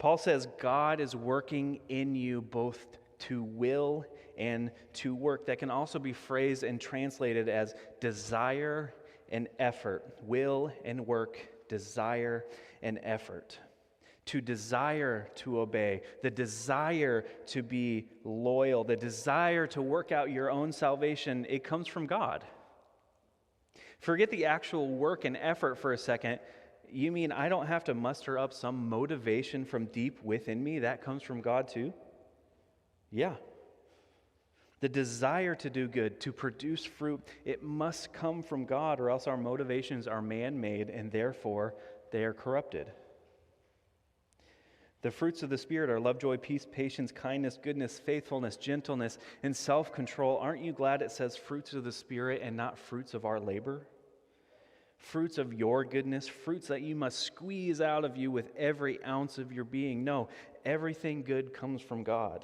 Paul says God is working in you both to will and to work. That can also be phrased and translated as desire and effort. Will and work, desire and effort. To desire to obey, the desire to be loyal, the desire to work out your own salvation, it comes from God. Forget the actual work and effort for a second. You mean I don't have to muster up some motivation from deep within me? That comes from God too? Yeah. The desire to do good, to produce fruit, it must come from God, or else our motivations are man-made and therefore they are corrupted. The fruits of the Spirit are love, joy, peace, patience, kindness, goodness, faithfulness, gentleness, and self-control. Aren't you glad it says fruits of the Spirit and not fruits of our labor? Fruits of your goodness, fruits that you must squeeze out of you with every ounce of your being. No, everything good comes from God.